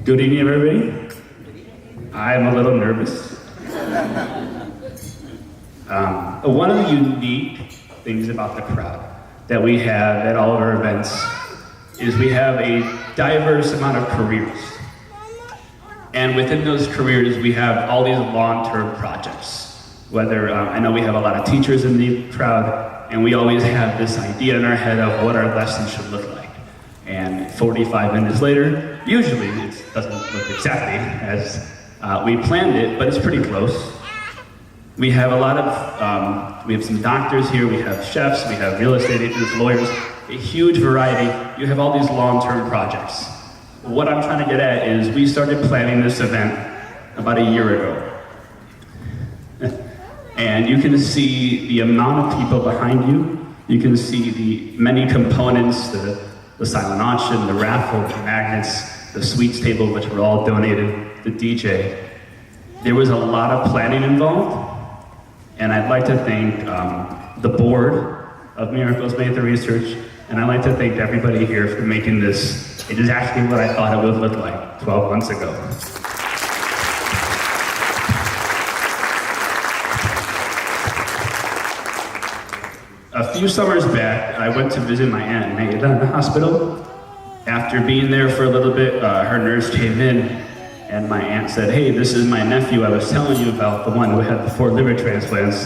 Good evening, everybody. I'm a little nervous. One of the unique things about the crowd that we have at all of our events is we have a diverse amount of careers. And within those careers, we have all these long-term projects. Whether, I know we have a lot of teachers in the crowd, and we always have this idea in our head of what our lesson should look like. And 45 minutes later, usually it doesn't look exactly as we planned it, but it's pretty close. We have a lot of, we have some doctors here, we have chefs, we have real estate agents, lawyers, a huge variety. You have all these long-term projects. What I'm trying to get at is we started planning this event about a year ago. And you can see the amount of people behind you. You can see the many components, the silent auction, the raffle, the magnets, the sweets table, which were all donated, the DJ. There was a lot of planning involved. And I'd like to thank the board of Miracles Made the Research, and I'd like to thank everybody here for making this exactly what I thought it would look like 12 months ago. A few summers back, I went to visit my Aunt Maida in the hospital. After being there for a little bit, her nurse came in, and my aunt said, "Hey, this is my nephew I was telling you about, the one who had the 4 liver transplants."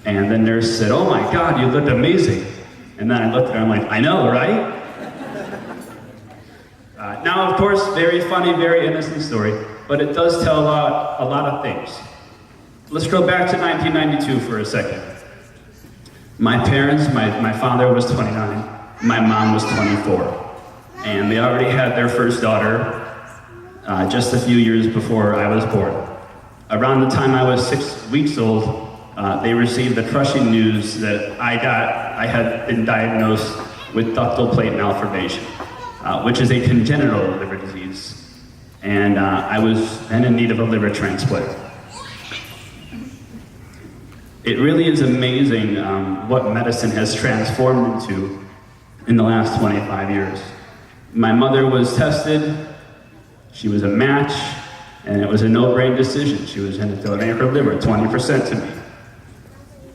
And the nurse said, "Oh my God, you looked amazing." And then I looked at her, I'm like, "I know, right?" Now, of course, very funny, very innocent story, but it does tell a lot of things. Let's go back to 1992 for a second. My parents, my father was 29, my mom was 24, and they already had their first daughter just a few years before I was born. Around the time I was 6 weeks old, they received the crushing news that I had been diagnosed with ductal plate malformation, which is a congenital liver disease. And I was then in need of a liver transplant. It really is amazing what medicine has transformed into in the last 25 years. My mother was tested, she was a match, and it was a no-brain decision. She was going to donate her liver, 20% to me.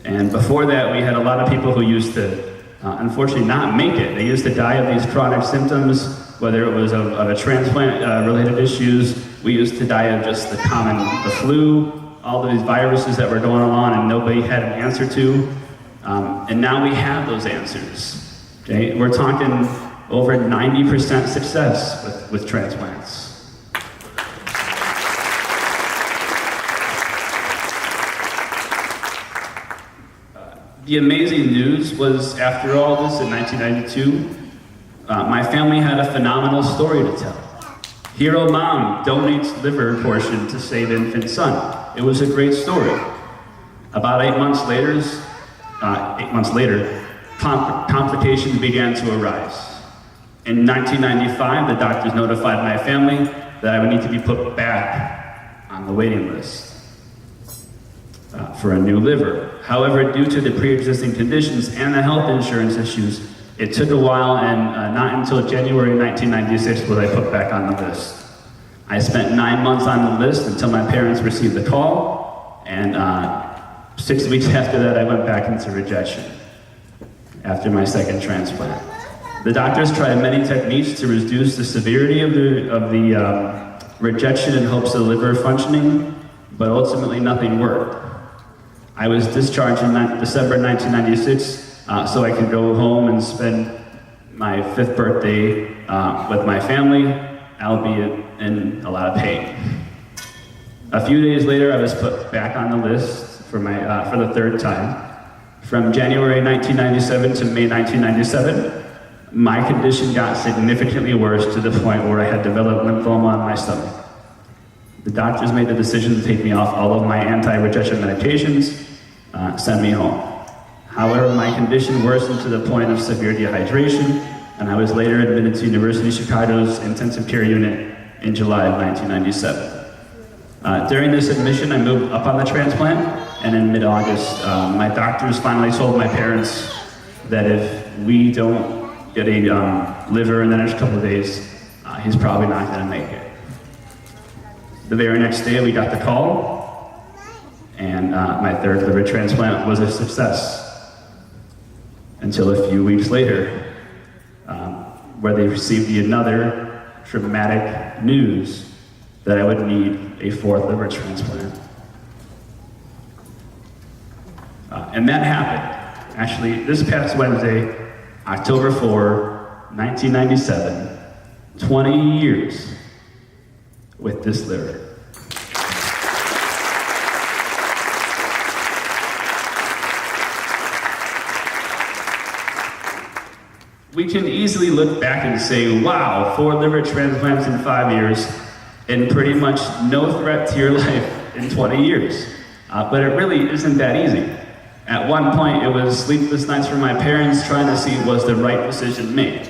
And before that, we had a lot of people who used to, unfortunately, not make it. They used to die of these chronic symptoms, whether it was of a transplant-related issues. We used to die of just the flu, all of these viruses that were going on and nobody had an answer to. And now we have those answers. Okay? We're talking over 90% success with transplants. The amazing news was, after all this in 1992, my family had a phenomenal story to tell. Hero mom donates liver portion to save infant son. It was a great story. About 8 months later, complications began to arise. In 1995, the doctors notified my family that I would need to be put back on the waiting list for a new liver. However, due to the pre-existing conditions and the health insurance issues, it took a while, and not until January 1996 was I put back on the list. I spent 9 months on the list until my parents received the call, and 6 weeks after that, I went back into rejection after my second transplant. The doctors tried many techniques to reduce the severity of the rejection in hopes of the liver functioning, but ultimately nothing worked. I was discharged in December 1996, so I could go home and spend my 5th birthday with my family, albeit in a lot of pain. A few days later, I was put back on the list for the 3rd time. From January 1997 to May 1997, my condition got significantly worse to the point where I had developed lymphoma in my stomach. The doctors made the decision to take me off all of my anti-rejection medications, send me home. However, my condition worsened to the point of severe dehydration, and I was later admitted to University of Chicago's intensive care unit in July of 1997. During this admission, I moved up on the transplant, and in mid-August, my doctors finally told my parents that if we don't get a liver in the next couple of days, he's probably not going to make it. The very next day, we got the call, and my third liver transplant was a success. Until a few weeks later, where they received another traumatic news that I would need a fourth liver transplant. And that happened, actually, this past Wednesday, October 4, 1997, 20 years with this liver. We can easily look back and say, wow, 4 liver transplants in 5 years, and pretty much no threat to your life in 20 years. But it really isn't that easy. At one point, it was sleepless nights for my parents trying to see was the right decision made.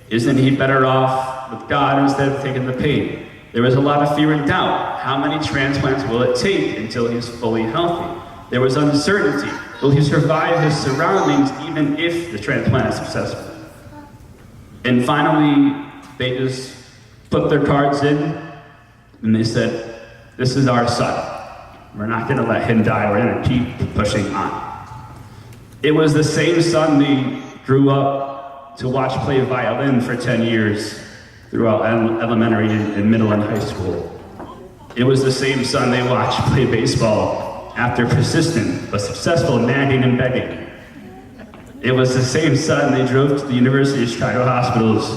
Isn't he better off with God instead of taking the pain? There was a lot of fear and doubt. How many transplants will it take until he's fully healthy? There was uncertainty. Will he survive his surroundings even if the transplant is successful? And finally, they just put their cards in and they said, this is our son. We're not gonna let him die, we're gonna keep pushing on. It was the same son they grew up to watch play violin for 10 years throughout elementary and middle and high school. It was the same son they watched play baseball after persistent but successful nagging and begging. It was the same son they drove to the University of Chicago hospitals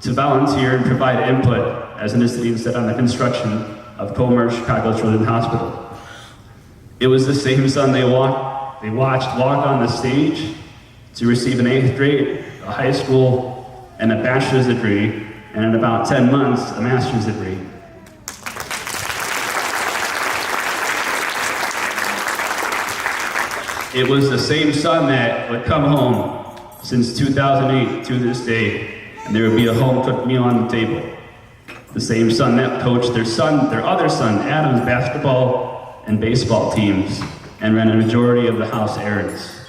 to volunteer and provide input as an assistant on the construction of Comer Chicago Children's Hospital. It was the same son they watched walk on the stage to receive an 8th grade, a high school, and a bachelor's degree, and in about 10 months, a master's degree. It was the same son that would come home since 2008 to this day, and there would be a home-cooked meal on the table. The same son that coached their other son, Adam's basketball and baseball teams, and ran a majority of the house errands.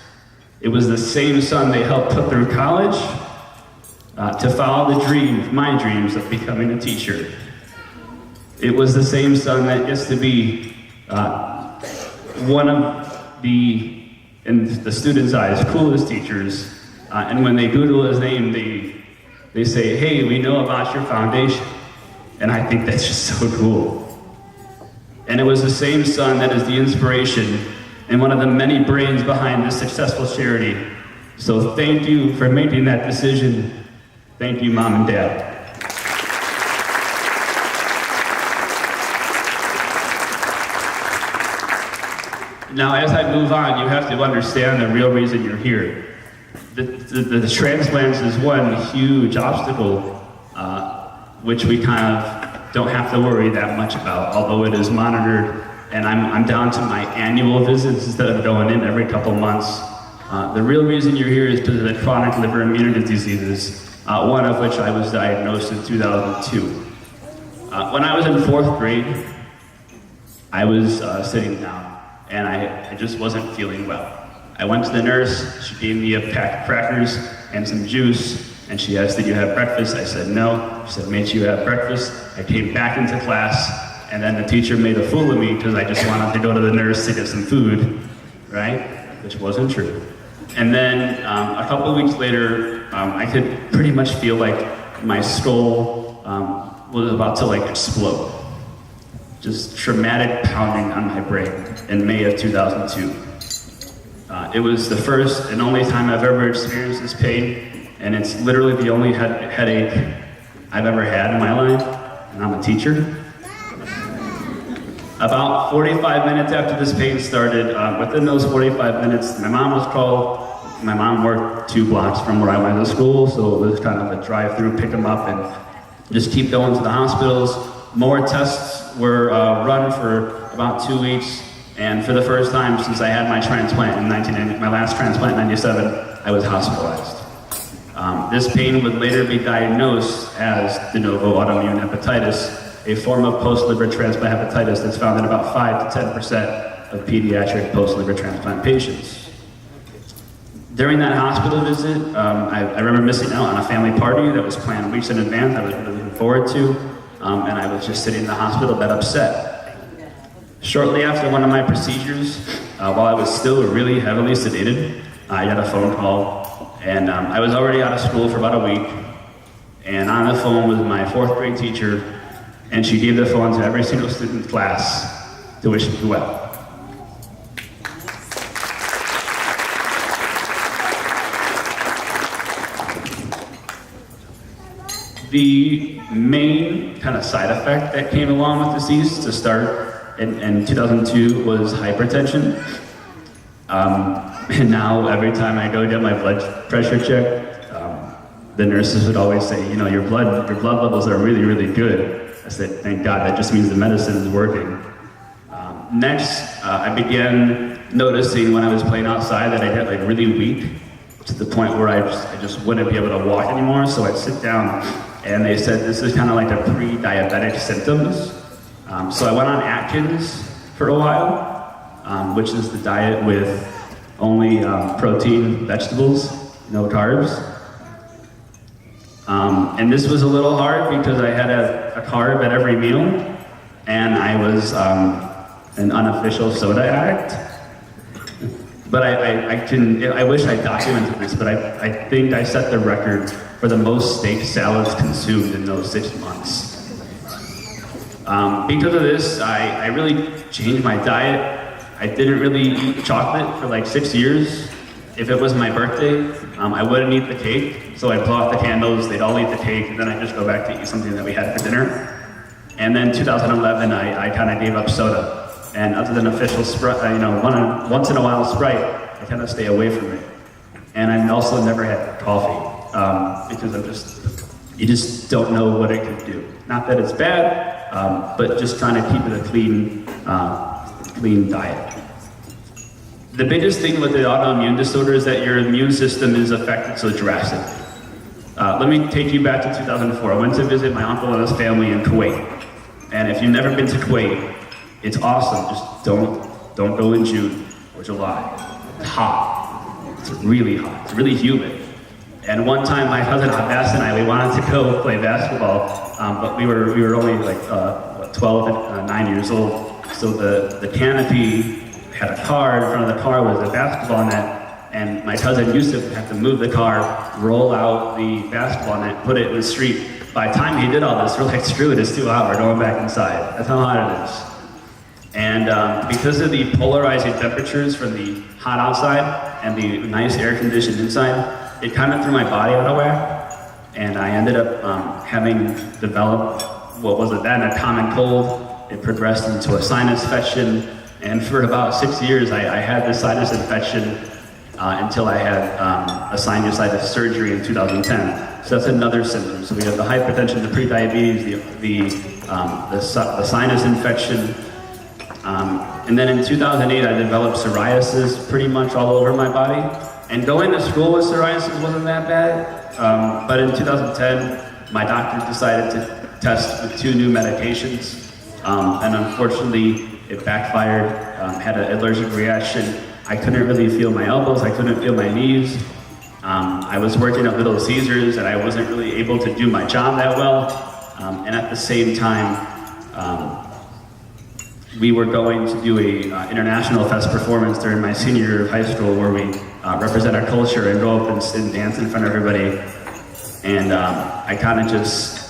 It was the same son they helped put through college to follow my dreams of becoming a teacher. It was the same son that gets to be one of the, in the students' eyes, coolest teachers. And when they Google his name, they say, hey, we know about your foundation. And I think that's just so cool. And it was the same son that is the inspiration and one of the many brains behind this successful charity. So thank you for making that decision. Thank you, Mom and Dad. Now, as I move on, you have to understand the real reason you're here. The transplants is one huge obstacle, which we kind of don't have to worry that much about, although it is monitored, and I'm down to my annual visits instead of going in every couple months. The real reason you're here is because of the chronic liver immunity diseases, one of which I was diagnosed in 2002. When I was in 4th grade, I was sitting down, and I just wasn't feeling well. I went to the nurse, she gave me a pack of crackers and some juice, and she asked, did you have breakfast? I said, no. She said, made sure you have breakfast. I came back into class, and then the teacher made a fool of me because I just wanted to go to the nurse to get some food, right? Which wasn't true. And then a couple of weeks later, I could pretty much feel like my skull was about to explode. Just traumatic pounding on my brain in May of 2002. It was the first and only time I've ever experienced this pain, and it's literally the only headache I've ever had in my life, and I'm a teacher. About 45 minutes after this pain started, within those 45 minutes, my mom was called. My mom worked 2 blocks from where I went to school, so it was kind of a drive-through, pick them up, and just keep going to the hospitals. More tests were run for about 2 weeks, and for the first time since I had my transplant in my last transplant in 97, I was hospitalized. This pain would later be diagnosed as de novo autoimmune hepatitis, a form of post-liver transplant hepatitis that's found in about 5 to 10% of pediatric post-liver transplant patients. During that hospital visit, I remember missing out on a family party that was planned weeks in advance I was really looking forward to. and I was just sitting in the hospital bed upset. Shortly after one of my procedures, while I was still really heavily sedated, I got a phone call, and I was already out of school for about a week, and on the phone was my 4th grade teacher, and she gave the phone to every single student in class to wish me well. The main kind of side effect that came along with the disease to start in 2002 was hypertension. And now every time I go get my blood pressure checked, the nurses would always say, you know, your blood levels are really, really good. I said, thank God, that just means the medicine is working. Next, I began noticing when I was playing outside that I get like really weak to the point where I just wouldn't be able to walk anymore. So I'd sit down, and they said this is kind of like a pre-diabetic symptoms. So I went on Atkins for a while, which is the diet with only protein, vegetables, no carbs. And this was a little hard because I had a carb at every meal, and I was an unofficial soda addict. But I wish I documented this, but I think I set the record for the most steak salads consumed in those 6 months. Because of this, I really changed my diet. I didn't really eat chocolate for like 6 years. If it was my birthday, I wouldn't eat the cake. So I'd blow out the candles, they'd all eat the cake, and then I'd just go back to eat something that we had for dinner. And then 2011, I kind of gave up soda. And other than official Sprite, once in a while Sprite, I kind of stay away from it. And I also never had coffee because you just don't know what it can do. Not that it's bad, but just trying to keep it a clean diet. The biggest thing with the autoimmune disorder is that your immune system is affected so drastically. Let me take you back to 2004. I went to visit my uncle and his family in Kuwait. And if you've never been to Kuwait, it's awesome. Just don't go in June or July. It's hot. It's really hot. It's really humid. And one time, my cousin Abbas and we wanted to go play basketball, but we were only like 12 and 9 years old. So the canopy had a car. In front of the car was a basketball net, and my cousin Yusuf had to move the car, roll out the basketball net, put it in the street. By the time he did all this, we're like, screw it, it's too hot. We're going back inside. That's how hot it is. And because of the polarizing temperatures from the hot outside and the nice air conditioned inside, it kind of threw my body out of whack. And I ended up having developed what was then a common cold. It progressed into a sinus infection. And for about 6 years, I had this sinus infection until I had a sinusitis surgery in 2010. So that's another symptom. So we have the hypertension, the prediabetes, the sinus infection. And then in 2008, I developed psoriasis pretty much all over my body. And going to school with psoriasis wasn't that bad. But in 2010, my doctor decided to test with 2 new medications. And unfortunately, it backfired, had an allergic reaction. I couldn't really feel my elbows, I couldn't feel my knees. I was working at Little Caesars and I wasn't really able to do my job that well. And at the same time, we were going to do a international fest performance during my senior year of high school where we represent our culture and go up and dance in front of everybody. And I kind of just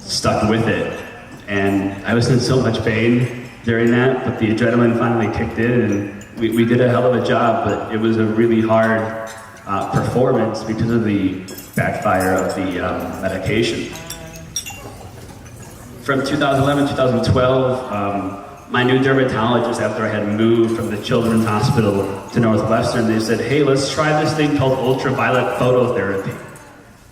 stuck with it. And I was in so much pain during that, but the adrenaline finally kicked in and we did a hell of a job, but it was a really hard performance because of the backfire of the medication. From 2011 to 2012, my new dermatologist, after I had moved from the Children's Hospital to Northwestern, they said, hey, let's try this thing called ultraviolet phototherapy,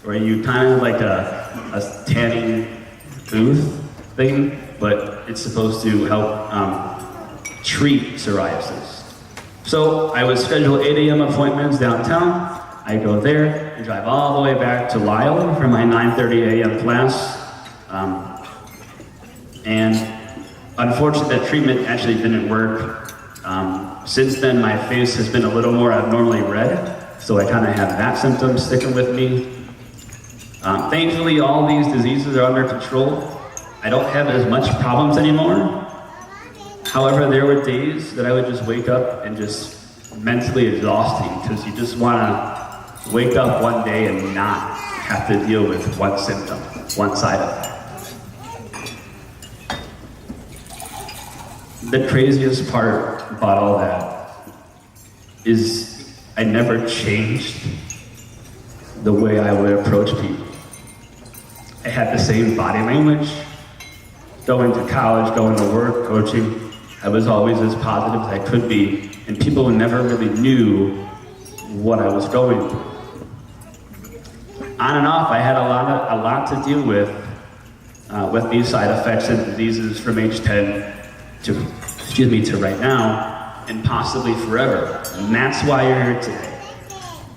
where you kind of like a tanning booth thing, but it's supposed to help treat psoriasis. So I would schedule 8 a.m. appointments downtown. I go there and drive all the way back to Lyle for my 9:30 a.m. class. And unfortunately, that treatment actually didn't work. Since then, my face has been a little more abnormally red, so I kind of have that symptom sticking with me. Thankfully, all these diseases are under control. I don't have as much problems anymore. However, there were days that I would just wake up and just mentally exhausting because you just want to wake up one day and not have to deal with one symptom, one side effect. The craziest part about all that is I never changed the way I would approach people. I had the same body language, going to college, going to work, coaching. I was always as positive as I could be, and people never really knew what I was going through. On and off, I had a lot to deal with these side effects and diseases from age 10 to right now, and possibly forever. And that's why you're here today.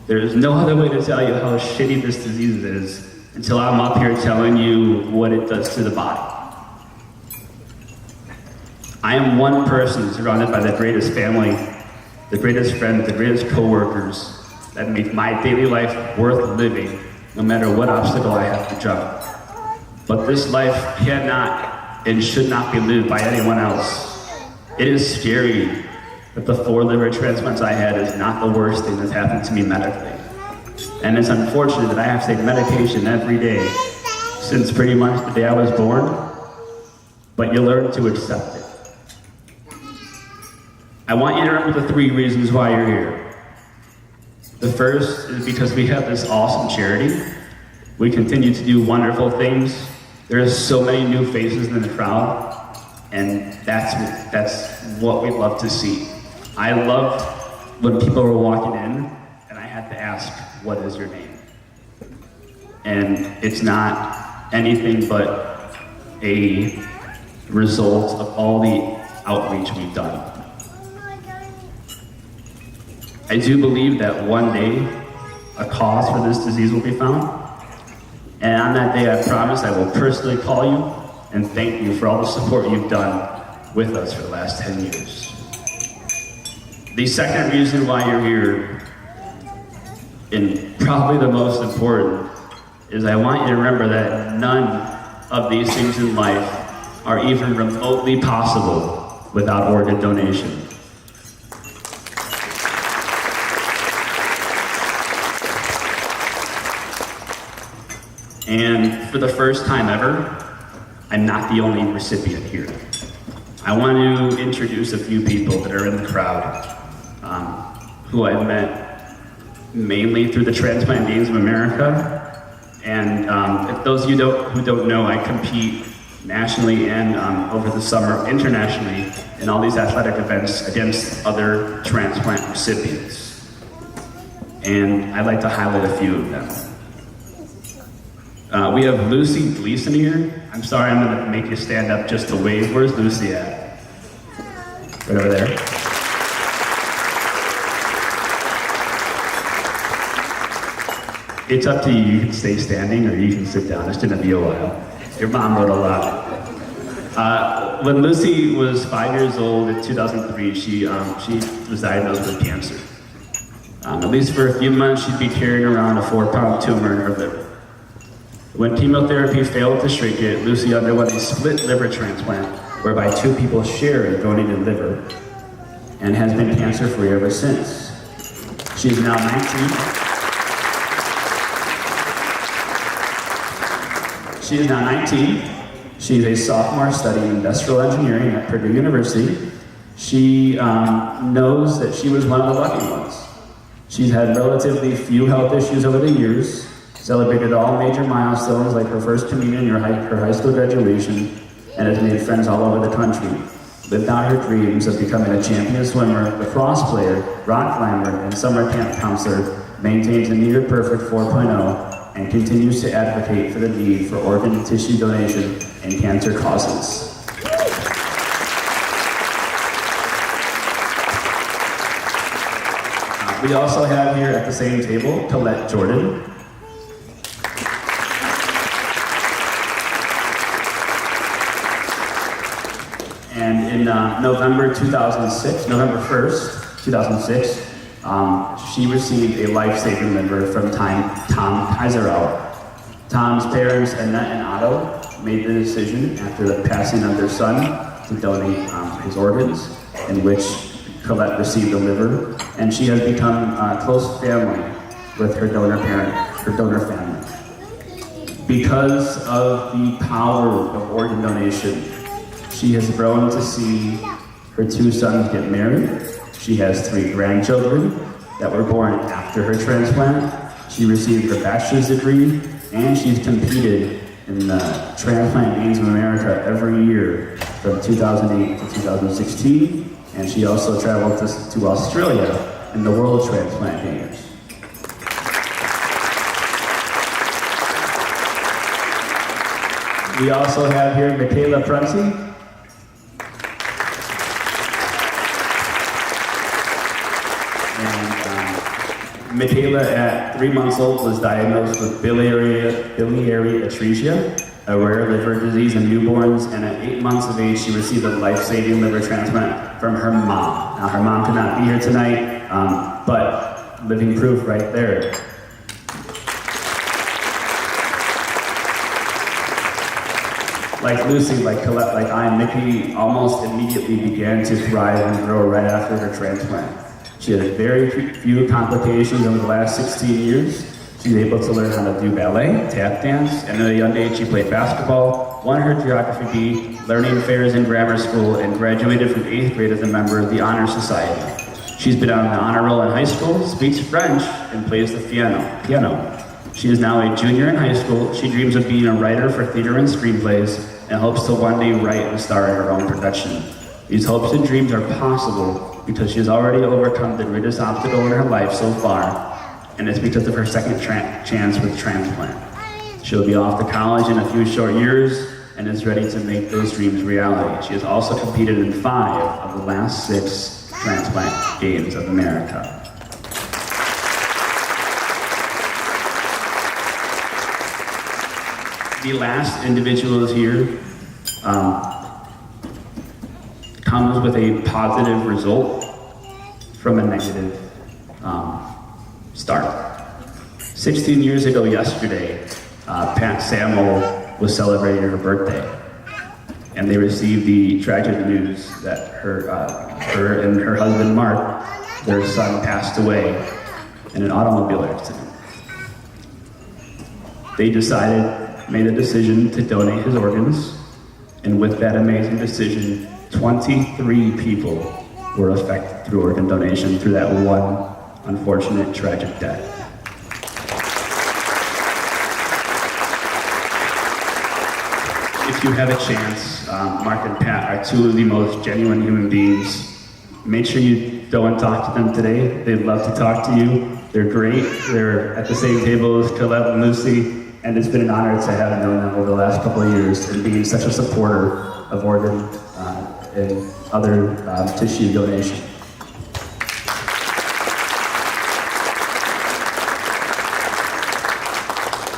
There is no other way to tell you how shitty this disease is until I'm up here telling you what it does to the body. I am one person surrounded by the greatest family, the greatest friends, the greatest coworkers that make my daily life worth living, no matter what obstacle I have to jump. But this life cannot and should not be lived by anyone else. It is scary that the 4 liver transplants I had is not the worst thing that's happened to me medically. And it's unfortunate that I have to take medication every day since pretty much the day I was born, but you learn to accept it. I want you to remember the 3 reasons why you're here. The first is because we have this awesome charity. We continue to do wonderful things. There are so many new faces in the crowd, and that's what we love to see. I loved when people were walking in, and I had to ask, what is your name? And it's not anything but a result of all the outreach we've done. I do believe that one day a cause for this disease will be found. And on that day, I promise I will personally call you and thank you for all the support you've done with us for the last 10 years. The second reason why you're here, and probably the most important, is I want you to remember that none of these things in life are even remotely possible without organ donation. And for the first time ever, I'm not the only recipient here. I want to introduce a few people that are in the crowd who I met mainly through the Transplant Games of America. And if those of you who don't know, I compete nationally and over the summer internationally in all these athletic events against other transplant recipients. And I'd like to highlight a few of them. We have Lucy Gleason here. I'm sorry, I'm gonna make you stand up just to wave. Where's Lucy at? Right over there. It's up to you. You can stay standing or you can sit down. It's gonna be a while. Your mom wrote a lot. When Lucy was 5 years old in 2003, she was diagnosed with cancer. At least for a few months, she'd be carrying around a 4-pound tumor in her liver. When chemotherapy failed to shrink it, Lucy underwent a split liver transplant, whereby 2 people share a donated liver, and has been cancer-free ever since. She's now 19. She is now 19. She's a sophomore studying industrial engineering at Purdue University. She knows that she was one of the lucky ones. She's had relatively few health issues over the years, celebrated all major milestones like her first communion or her high school graduation, and has made friends all over the country. Lived out her dreams of becoming a champion swimmer, lacrosse player, rock climber, and summer camp counselor, maintains a near perfect 4.0, and continues to advocate for the need for organ and tissue donation and cancer causes. We also have here at the same table, Colette Jordan. And in November 1st, 2006, she received a life-saving liver from Tom Kaiserauer. Tom's parents, Annette and Otto, made the decision after the passing of their son to donate his organs, in which Colette received a liver, and she has become a close family with her donor family. Because of the power of organ donation, she has grown to see her 2 sons get married. She has 3 grandchildren that were born after her transplant. She received her bachelor's degree, and she's competed in the Transplant Games of America every year from 2008 to 2016, and she also traveled to Australia in the World Transplant Games. We also have here Michaela Prunty. Michaela, at 3 months old, was diagnosed with biliary atresia, a rare liver disease in newborns, and at 8 months of age, she received a life-saving liver transplant from her mom. Now, her mom could not be here tonight, but living proof right there. Like Lucy, like Colette, like Mickey almost immediately began to thrive and grow right after her transplant. She had very few complications over the last 16 years. She was able to learn how to do ballet, tap dance, and at a young age she played basketball, won her geography B, learning fairs in grammar school, and graduated from 8th grade as a member of the Honor Society. She's been on the honor roll in high school, speaks French, and plays the piano. She is now a junior in high school. She dreams of being a writer for theater and screenplays, and hopes to one day write and star in her own production. These hopes and dreams are possible because she has already overcome the greatest obstacle in her life so far, and it's because of her second chance with transplant. She'll be off to college in a few short years and is ready to make those dreams reality. She has also competed in 5 of the last 6 Transplant Games of America. The last individuals here comes with a positive result from a negative start. 16 years ago yesterday, Pat Samuel was celebrating her birthday, and they received the tragic news that her and her husband Mark, their son, passed away in an automobile accident. They made a decision to donate his organs, and with that amazing decision, 23 people were affected through organ donation through that one unfortunate tragic death. If you have a chance, Mark and Pat are 2 of the most genuine human beings. Make sure you go and talk to them today. They'd love to talk to you. They're great. They're at the same table as Colette and Lucy, and it's been an honor to have known them over the last couple of years and being such a supporter of organ and other tissue donation.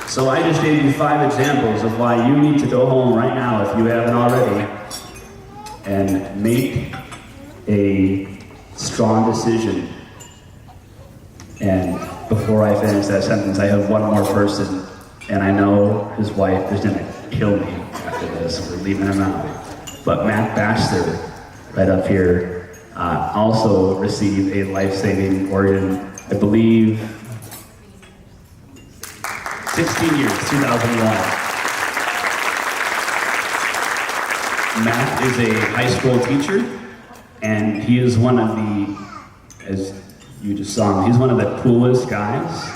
So I just gave you 5 examples of why you need to go home right now, if you haven't already, and make a strong decision. And before I finish that sentence, I have one more person, and I know his wife is gonna kill me after this. We're leaving him out. But Matt Baxter, right up here, also received a life-saving organ, I believe, 16 years, 2001. Matt is a high school teacher, and he is one of the, as you just saw him, he's one of the coolest guys,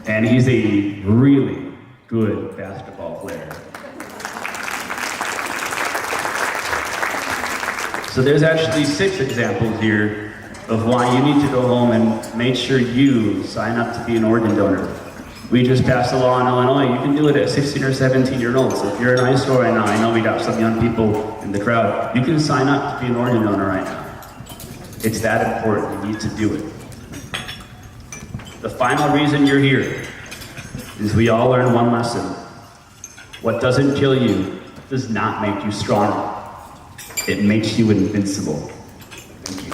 and he's a really good basketball player. So there's actually 6 examples here of why you need to go home and make sure you sign up to be an organ donor. We just passed a law in Illinois. You can do it at 16 or 17-year-olds. So if you're in high school right now, I know we got some young people in the crowd, you can sign up to be an organ donor right now. It's that important. You need to do it. The final reason you're here is we all learn one lesson. What doesn't kill you does not make you stronger. It makes you invincible. Thank you.